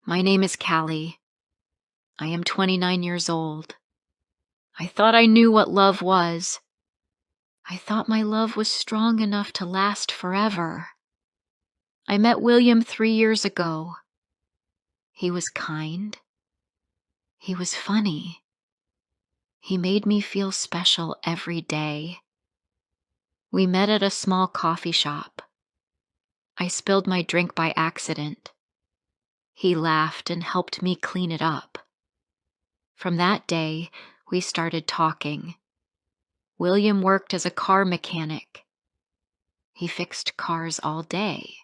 My name is Callie. I am 29 years old. I thought I knew what love was. I thought my love was strong enough to last forever. I met William 3 years ago. He was kind. He was funny. He made me feel special every day. We met at a small coffee shop. I spilled my drink by accident. He laughed and helped me clean it up. From that day, we started talking. William worked as a car mechanic. He fixed cars all day.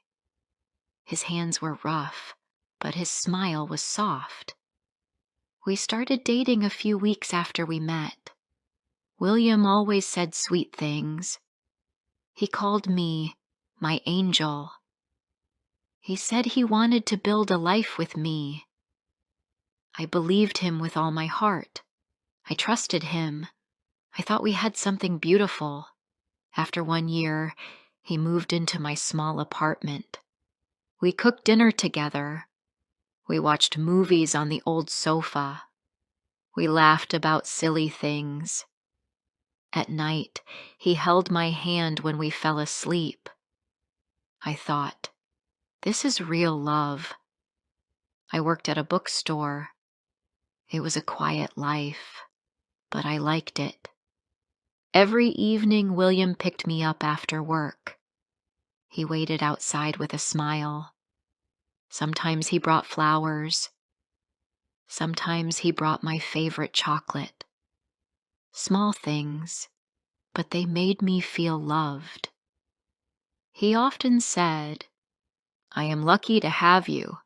His hands were rough, but his smile was soft. We started dating a few weeks after we met. William always said sweet things. He called me my angel. He said he wanted to build a life with me. I believed him with all my heart. I trusted him. I thought we had something beautiful. After 1 year, he moved into my small apartment. We cooked dinner together. We watched movies on the old sofa. We laughed about silly things. At night, he held my hand when we fell asleep. I thought, this is real love. I worked at a bookstore. It was a quiet life, but I liked it. Every evening, William picked me up after work. He waited outside with a smile. Sometimes he brought flowers. Sometimes he brought my favorite chocolate. Small things, but they made me feel loved. He often said, "I am lucky to have you."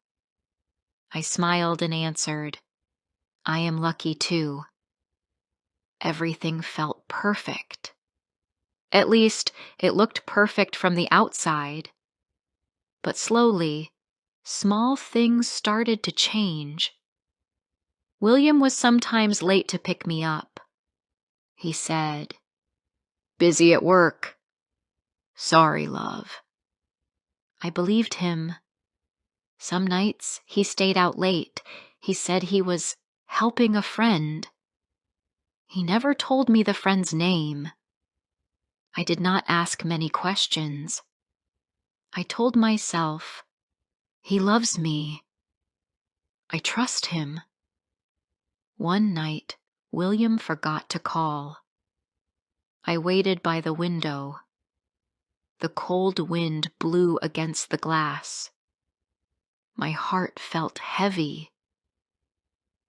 I smiled and answered, "I am lucky too." Everything felt perfect. At least, it looked perfect from the outside. But slowly, small things started to change. William was sometimes late to pick me up. He said, "Busy at work." "Sorry, love." I believed him. Some nights he stayed out late. He said he was helping a friend. He never told me the friend's name. I did not ask many questions. I told myself, he loves me. I trust him. One night, William forgot to call. I waited by the window. The cold wind blew against the glass. My heart felt heavy.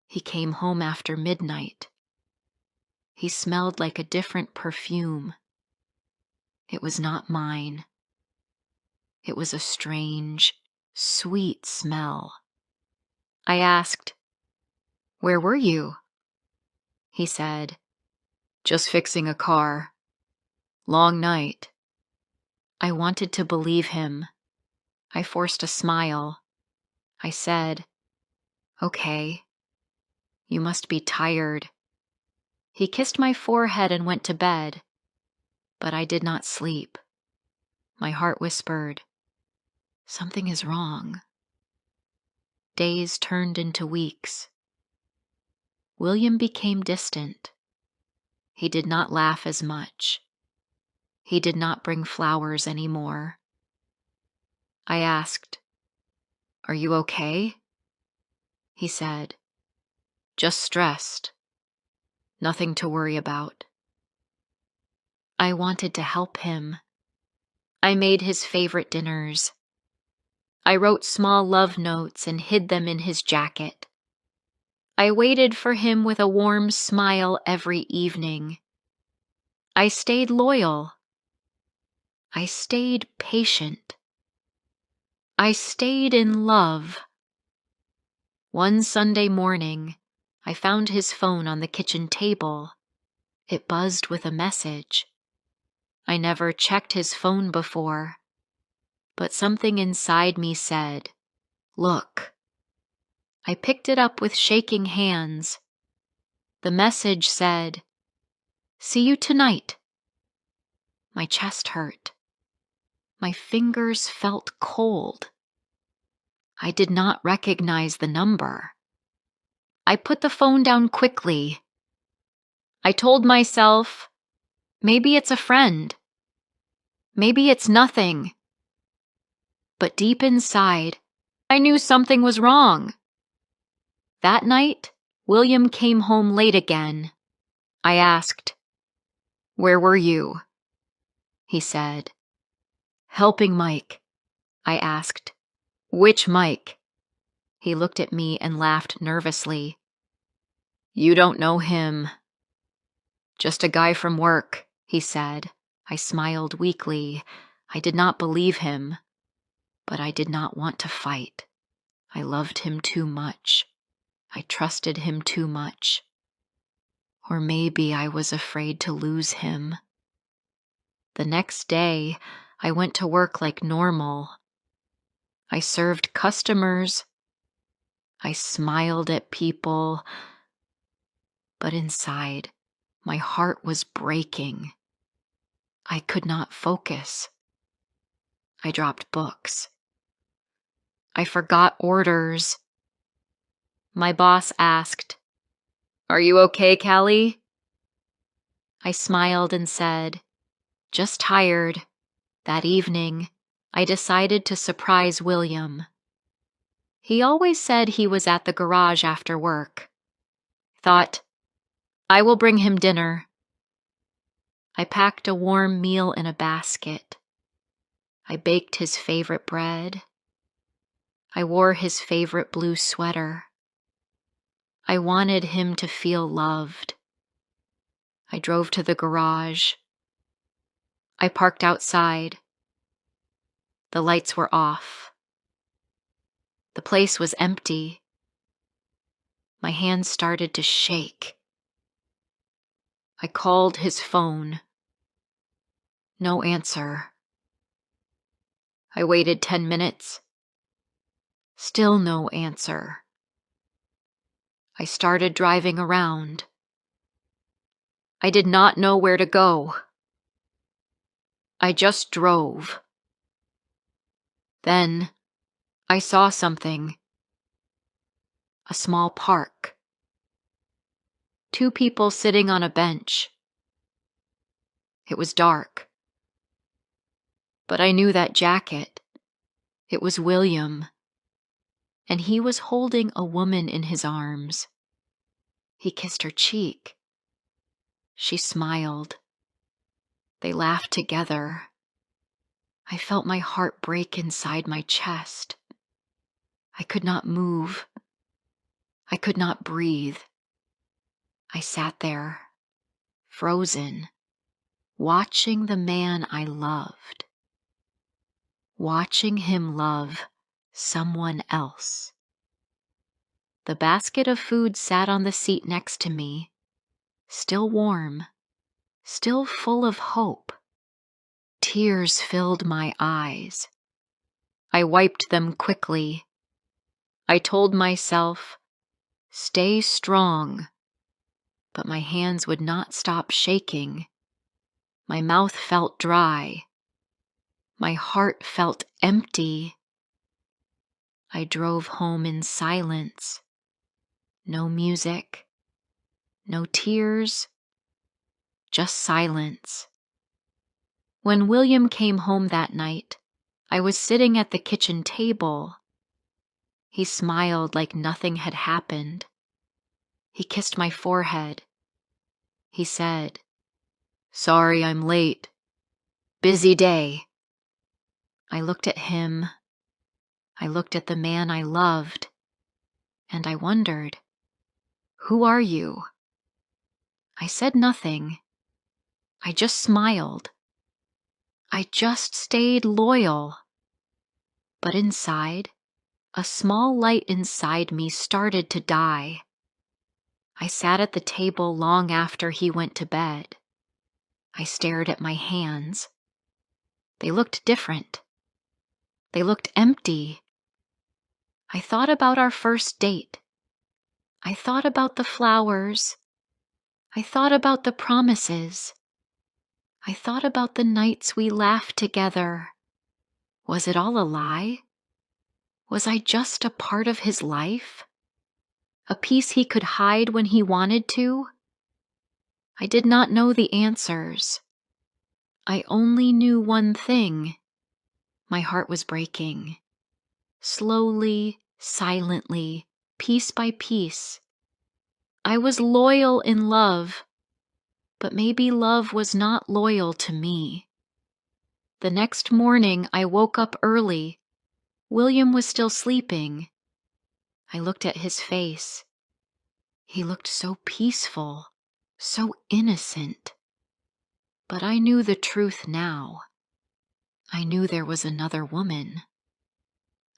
He came home after midnight. He smelled like a different perfume. It was not mine. It was a strange, sweet smell. I asked, "Where were you?" He said, "Just fixing a car. Long night." I wanted to believe him. I forced a smile. I said, "Okay. You must be tired." He kissed my forehead and went to bed, but I did not sleep. My heart whispered, something is wrong. Days turned into weeks. William became distant. He did not laugh as much. He did not bring flowers anymore. I asked, "Are you okay?" He said, "Just stressed. Nothing to worry about." I wanted to help him. I made his favorite dinners. I wrote small love notes and hid them in his jacket. I waited for him with a warm smile every evening. I stayed loyal. I stayed patient. I stayed in love. One Sunday morning, I found his phone on the kitchen table. It buzzed with a message. I never checked his phone before, but something inside me said, "Look." I picked it up with shaking hands. The message said, "See you tonight." My chest hurt. My fingers felt cold. I did not recognize the number. I put the phone down quickly. I told myself, maybe it's a friend. Maybe it's nothing. But deep inside, I knew something was wrong. That night, William came home late again. I asked, "Where were you?" He said, "Helping Mike." I asked, "Which Mike?" He looked at me and laughed nervously. "You don't know him." "Just a guy from work," he said. I smiled weakly. I did not believe him, but I did not want to fight. I loved him too much. I trusted him too much. Or maybe I was afraid to lose him. The next day, I went to work like normal. I served customers. I smiled at people. But inside, my heart was breaking. I could not focus. I dropped books. I forgot orders. My boss asked, "Are you okay, Callie?" I smiled and said, "Just tired." That evening, I decided to surprise William. He always said he was at the garage after work. Thought, I will bring him dinner. I packed a warm meal in a basket. I baked his favorite bread. I wore his favorite blue sweater. I wanted him to feel loved. I drove to the garage. I parked outside. The lights were off. The place was empty. My hands started to shake. I called his phone. No answer. I waited 10 minutes. Still no answer. I started driving around. I did not know where to go. I just drove. Then I saw something. A small park. 2 people sitting on a bench. It was dark. But I knew that jacket. It was William. And he was holding a woman in his arms. He kissed her cheek. She smiled. They laughed together. I felt my heart break inside my chest. I could not move. I could not breathe. I sat there, frozen, watching the man I loved. Watching him love someone else. The basket of food sat on the seat next to me, still warm, still full of hope. Tears filled my eyes. I wiped them quickly. I told myself, "Stay strong." But my hands would not stop shaking. My mouth felt dry. My heart felt empty. I drove home in silence. No music. No tears. Just silence. When William came home that night, I was sitting at the kitchen table. He smiled like nothing had happened. He kissed my forehead. He said, "Sorry I'm late. Busy day." I looked at him. I looked at the man I loved. And I wondered, "Who are you?" I said nothing. I just smiled. I just stayed loyal. But inside, a small light inside me started to die. I sat at the table long after he went to bed. I stared at my hands. They looked different. They looked empty. I thought about our first date. I thought about the flowers. I thought about the promises. I thought about the nights we laughed together. Was it all a lie? Was I just a part of his life? A piece he could hide when he wanted to? I did not know the answers. I only knew one thing. My heart was breaking. Slowly, silently, piece by piece. I was loyal in love, but maybe love was not loyal to me. The next morning, I woke up early. William was still sleeping. I looked at his face. He looked so peaceful, so innocent. But I knew the truth now. I knew there was another woman.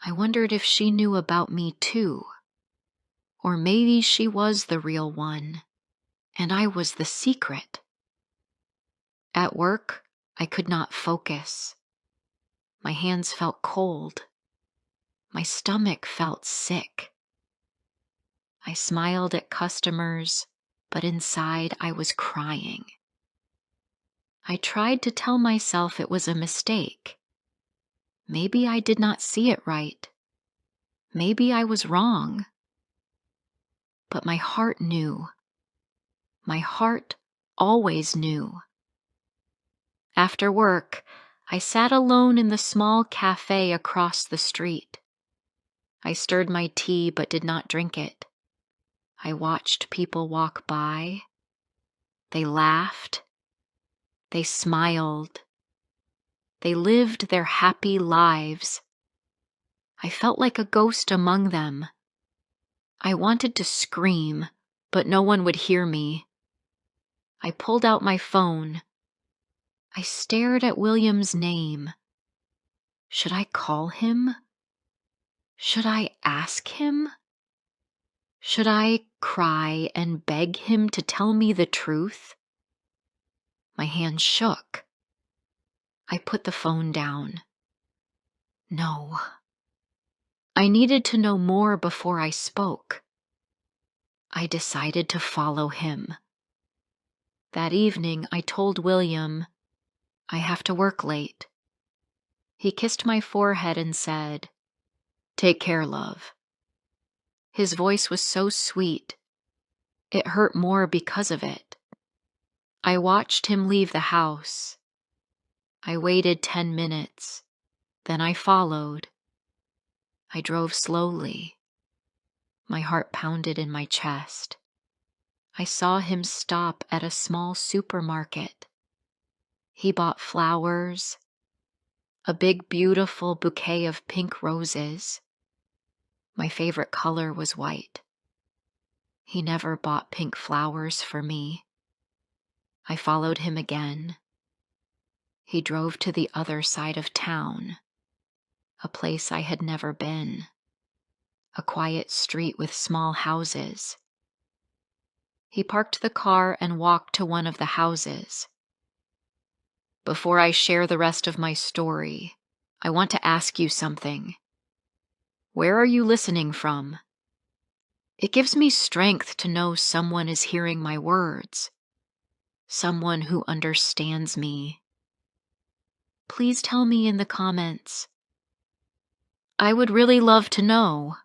I wondered if she knew about me too. Or maybe she was the real one, and I was the secret. At work, I could not focus. My hands felt cold. My stomach felt sick. I smiled at customers, but inside I was crying. I tried to tell myself it was a mistake. Maybe I did not see it right. Maybe I was wrong. But my heart knew. My heart always knew. After work, I sat alone in the small cafe across the street. I stirred my tea but did not drink it. I watched people walk by. They laughed. They smiled. They lived their happy lives. I felt like a ghost among them. I wanted to scream, but no one would hear me. I pulled out my phone. I stared at William's name. Should I call him? Should I ask him? Should I cry and beg him to tell me the truth? My hands shook. I put the phone down. No. I needed to know more before I spoke. I decided to follow him. That evening, I told William, I have to work late. He kissed my forehead and said, "Take care, love." His voice was so sweet. It hurt more because of it. I watched him leave the house. I waited 10 minutes. Then I followed. I drove slowly. My heart pounded in my chest. I saw him stop at a small supermarket. He bought flowers, a big, beautiful bouquet of pink roses. My favorite color was white. He never bought pink flowers for me. I followed him again. He drove to the other side of town, a place I had never been, a quiet street with small houses. He parked the car and walked to one of the houses. Before I share the rest of my story, I want to ask you something. Where are you listening from? It gives me strength to know someone is hearing my words, someone who understands me. Please tell me in the comments. I would really love to know.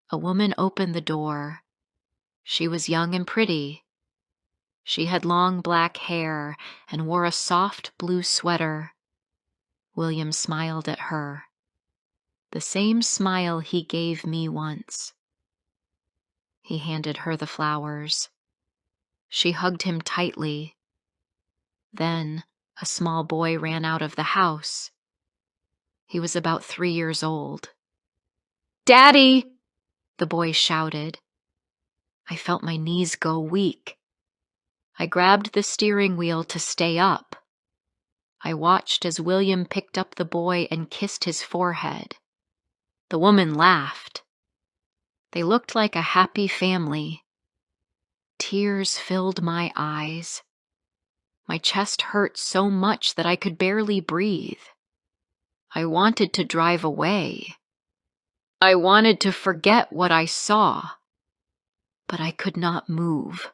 A woman opened the door. She was young and pretty. She had long black hair and wore a soft blue sweater. William smiled at her. The same smile he gave me once. He handed her the flowers. She hugged him tightly. Then a small boy ran out of the house. He was about 3 years old. "Daddy!" the boy shouted. I felt my knees go weak. I grabbed the steering wheel to stay up. I watched as William picked up the boy and kissed his forehead. The woman laughed. They looked like a happy family. Tears filled my eyes. My chest hurt so much that I could barely breathe. I wanted to drive away. I wanted to forget what I saw. But I could not move.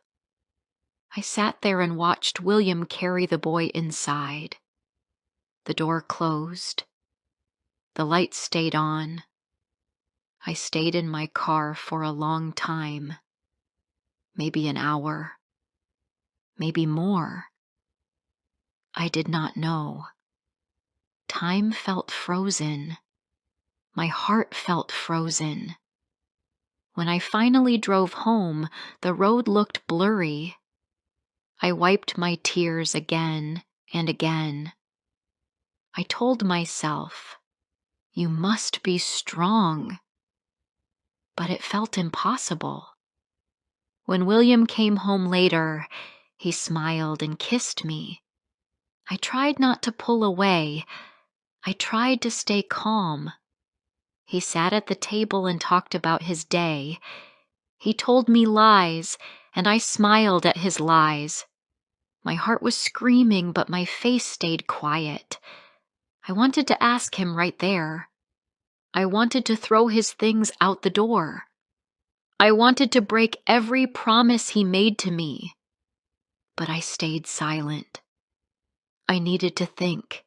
I sat there and watched William carry the boy inside. The door closed. The lights stayed on. I stayed in my car for a long time. Maybe an hour. Maybe more. I did not know. Time felt frozen. My heart felt frozen. When I finally drove home, the road looked blurry. I wiped my tears again and again. I told myself, "You must be strong." But it felt impossible. When William came home later, he smiled and kissed me. I tried not to pull away. I tried to stay calm. He sat at the table and talked about his day. He told me lies, and I smiled at his lies. My heart was screaming, but my face stayed quiet. I wanted to ask him right there. I wanted to throw his things out the door. I wanted to break every promise he made to me. But I stayed silent. I needed to think.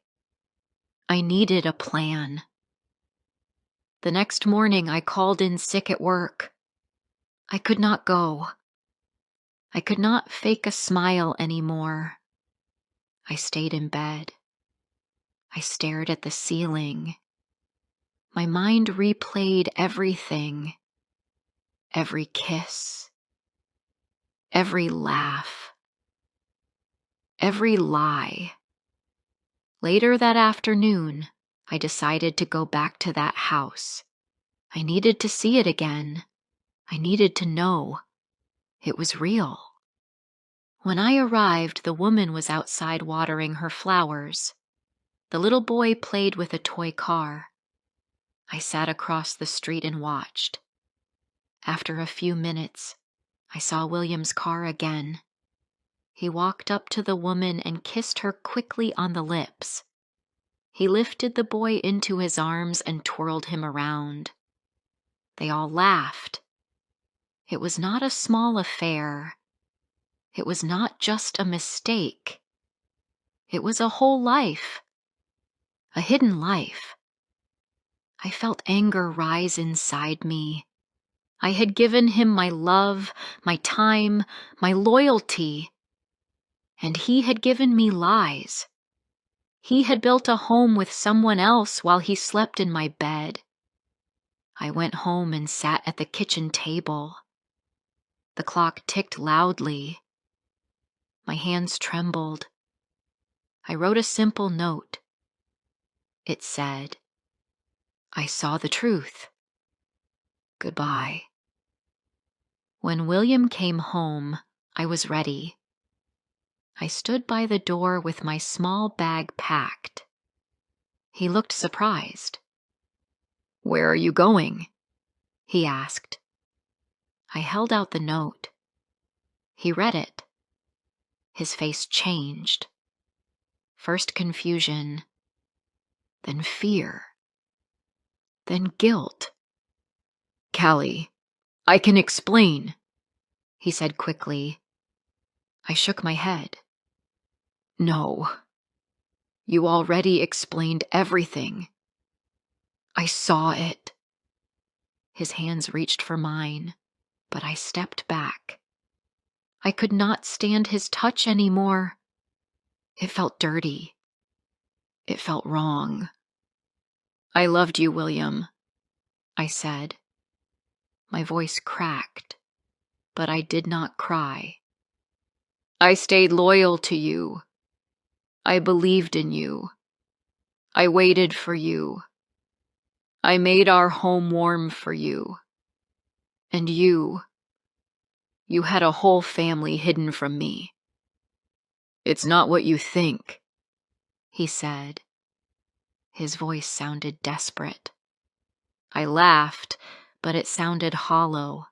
I needed a plan. The next morning, I called in sick at work. I could not go. I could not fake a smile anymore. I stayed in bed. I stared at the ceiling. My mind replayed everything. Every kiss. Every laugh. Every lie. Later that afternoon, I decided to go back to that house. I needed to see it again. I needed to know. It was real. When I arrived, the woman was outside watering her flowers. The little boy played with a toy car. I sat across the street and watched. After a few minutes, I saw William's car again. He walked up to the woman and kissed her quickly on the lips. He lifted the boy into his arms and twirled him around. They all laughed. It was not a small affair. It was not just a mistake. It was a whole life. A hidden life. I felt anger rise inside me. I had given him my love, my time, my loyalty. And he had given me lies. He had built a home with someone else while he slept in my bed. I went home and sat at the kitchen table. The clock ticked loudly. My hands trembled. I wrote a simple note. It said, "I saw the truth. Goodbye." When William came home, I was ready. I stood by the door with my small bag packed. He looked surprised. "Where are you going?" he asked. I held out the note. He read it. His face changed. First confusion, then fear, then guilt. "Callie, I can explain," he said quickly. I shook my head. "No. You already explained everything. I saw it." His hands reached for mine, but I stepped back. I could not stand his touch anymore. It felt dirty. It felt wrong. "I loved you, William," I said. My voice cracked, but I did not cry. "I stayed loyal to you. I believed in you. I waited for you. I made our home warm for you. And you had a whole family hidden from me." "It's not what you think," he said. His voice sounded desperate. I laughed, but it sounded hollow.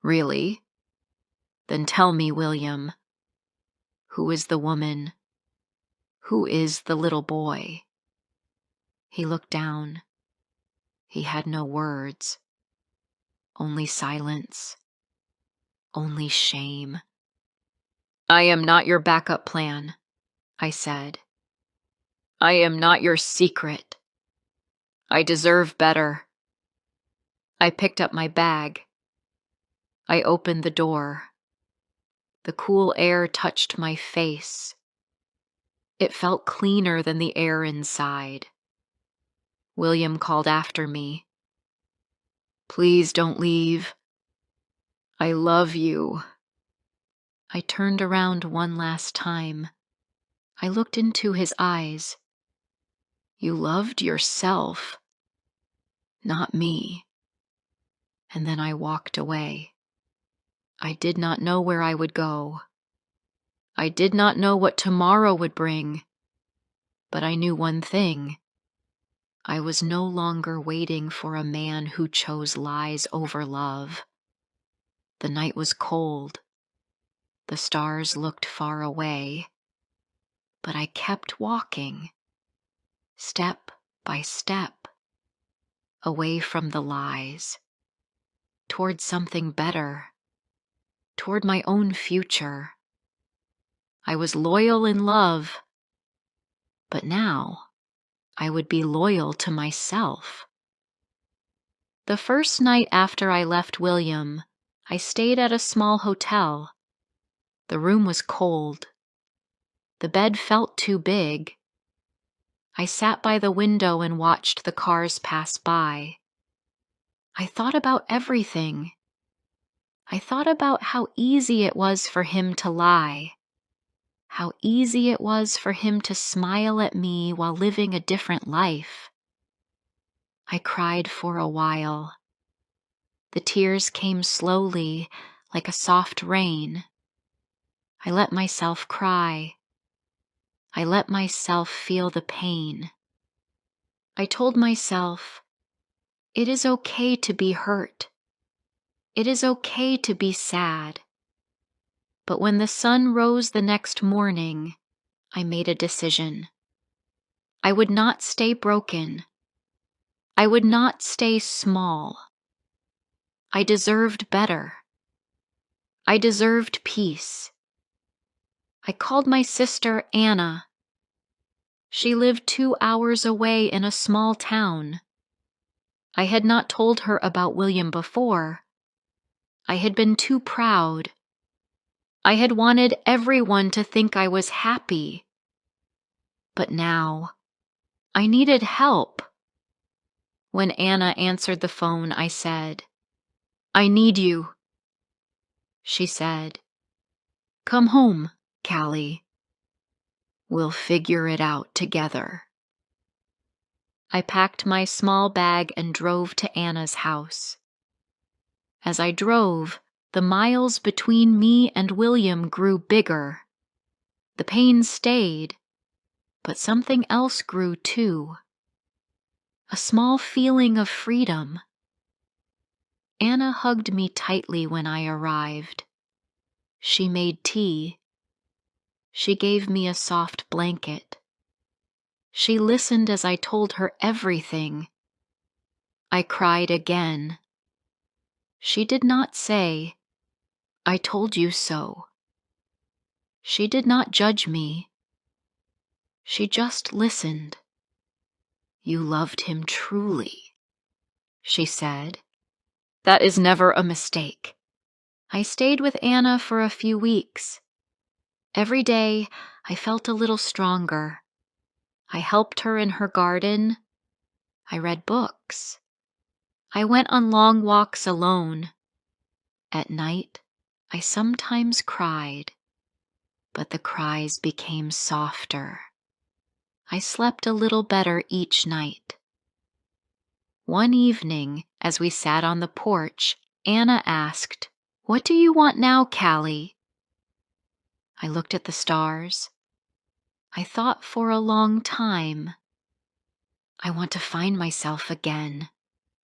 "Really? Then tell me, William. Who is the woman? Who is the little boy?" He looked down. He had no words. Only silence. Only shame. "I am not your backup plan," I said. "I am not your secret. I deserve better. I picked up my bag. I opened the door. The cool air touched my face. It felt cleaner than the air inside. William called after me. Please don't leave. I love you. I turned around one last time. I looked into his eyes. You loved yourself, not me. And then I walked away. I did not know where I would go. I did not know what tomorrow would bring. But I knew one thing. I was no longer waiting for a man who chose lies over love. The night was cold. The stars looked far away. But I kept walking, step by step, away from the lies, toward something better, toward my own future. I was loyal in love, but now I would be loyal to myself. The first night after I left William, I stayed at a small hotel. The room was cold. The bed felt too big. I sat by the window and watched the cars pass by. I thought about everything. I thought about how easy it was for him to lie, how easy it was for him to smile at me while living a different life. I cried for a while. The tears came slowly, like a soft rain. I let myself cry. I let myself feel the pain. I told myself, it is okay to be hurt. It is okay to be sad. But when the sun rose the next morning, I made a decision. I would not stay broken. I would not stay small. I deserved better. I deserved peace. I called my sister Anna. She lived 2 hours away in a small town. I had not told her about William before. I had been too proud. I had wanted everyone to think I was happy. But now, I needed help. When Anna answered the phone, I said, I need you. She said, come home, Callie. We'll figure it out together. I packed my small bag and drove to Anna's house. As I drove, the miles between me and William grew bigger. The pain stayed, but something else grew too. A small feeling of freedom. Anna hugged me tightly when I arrived. She made tea. She gave me a soft blanket. She listened as I told her everything. I cried again. She did not say, I told you so. She did not judge me. She just listened. You loved him truly, she said. That is never a mistake. I stayed with Anna for a few weeks. Every day, I felt a little stronger. I helped her in her garden. I read books. I went on long walks alone. At night, I sometimes cried, but the cries became softer. I slept a little better each night. One evening, as we sat on the porch, Anna asked, What do you want now, Callie? I looked at the stars. I thought for a long time. I want to find myself again,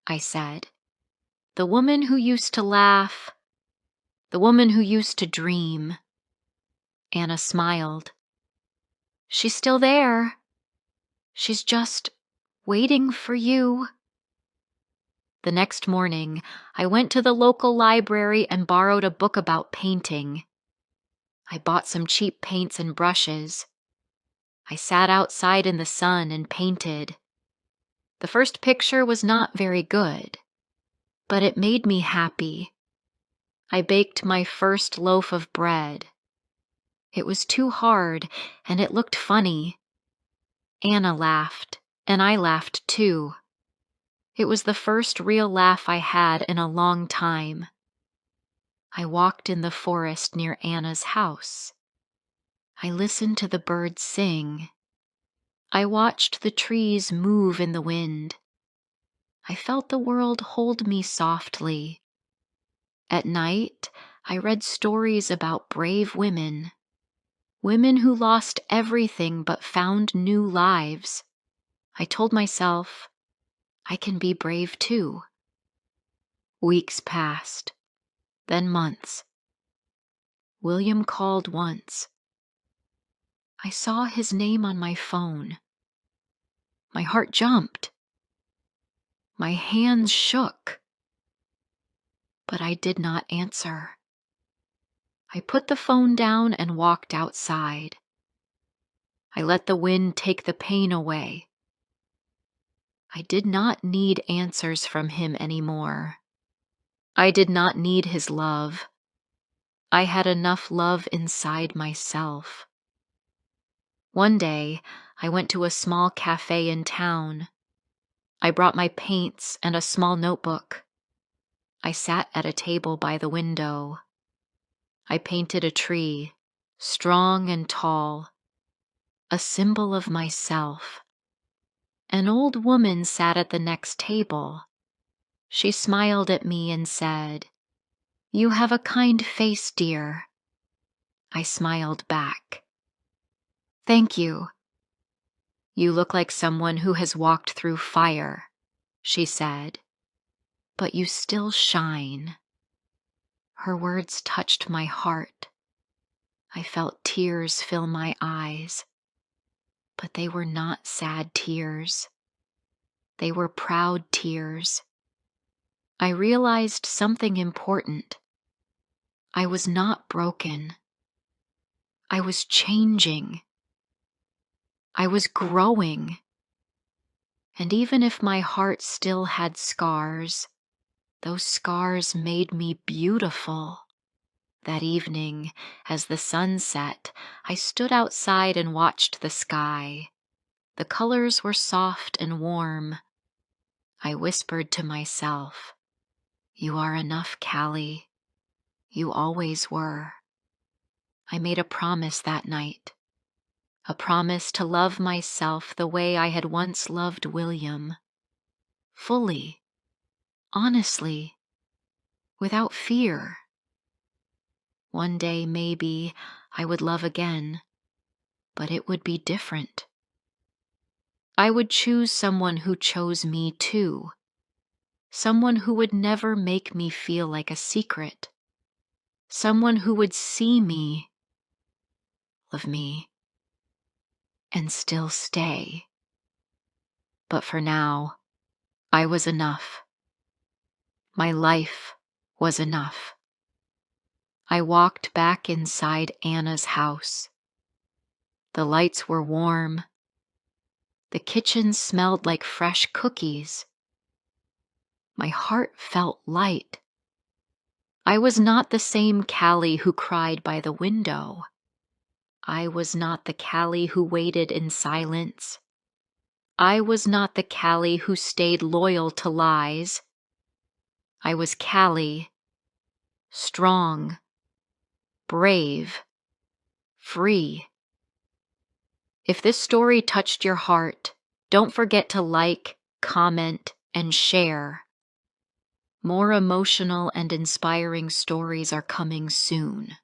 I said. The woman who used to laugh, the woman who used to dream. Anna smiled. She's still there. She's just waiting for you. The next morning, I went to the local library and borrowed a book about painting. I bought some cheap paints and brushes. I sat outside in the sun and painted. The first picture was not very good, but it made me happy. I baked my first loaf of bread. It was too hard, and it looked funny. Anna laughed, and I laughed too. It was the first real laugh I had in a long time. I walked in the forest near Anna's house. I listened to the birds sing. I watched the trees move in the wind. I felt the world hold me softly. At night, I read stories about brave women, women who lost everything but found new lives. I told myself, I can be brave too. Weeks passed, then months. William called once. I saw his name on my phone. My heart jumped. My hands shook. But I did not answer. I put the phone down and walked outside. I let the wind take the pain away. I did not need answers from him anymore. I did not need his love. I had enough love inside myself. One day, I went to a small cafe in town. I brought my paints and a small notebook. I sat at a table by the window. I painted a tree, strong and tall, a symbol of myself. An old woman sat at the next table. She smiled at me and said, "You have a kind face, dear." I smiled back. "Thank you. You look like someone who has walked through fire," she said, "but you still shine." Her words touched my heart. I felt tears fill my eyes, but they were not sad tears. They were proud tears. I realized something important. I was not broken. I was changing. I was growing. And even if my heart still had scars, those scars made me beautiful. That evening, as the sun set, I stood outside and watched the sky. The colors were soft and warm. I whispered to myself, "You are enough, Callie. You always were." I made a promise that night. A promise to love myself the way I had once loved William. Fully, honestly, without fear. One day, maybe, I would love again, but it would be different. I would choose someone who chose me too. Someone who would never make me feel like a secret. Someone who would see me, love me, and still stay. But for now, I was enough. My life was enough. I walked back inside Anna's house. The lights were warm. The kitchen smelled like fresh cookies. My heart felt light. I was not the same Callie who cried by the window. I was not the Callie who waited in silence. I was not the Callie who stayed loyal to lies. I was Callie, strong, brave, free. If this story touched your heart, don't forget to like, comment, and share. More emotional and inspiring stories are coming soon.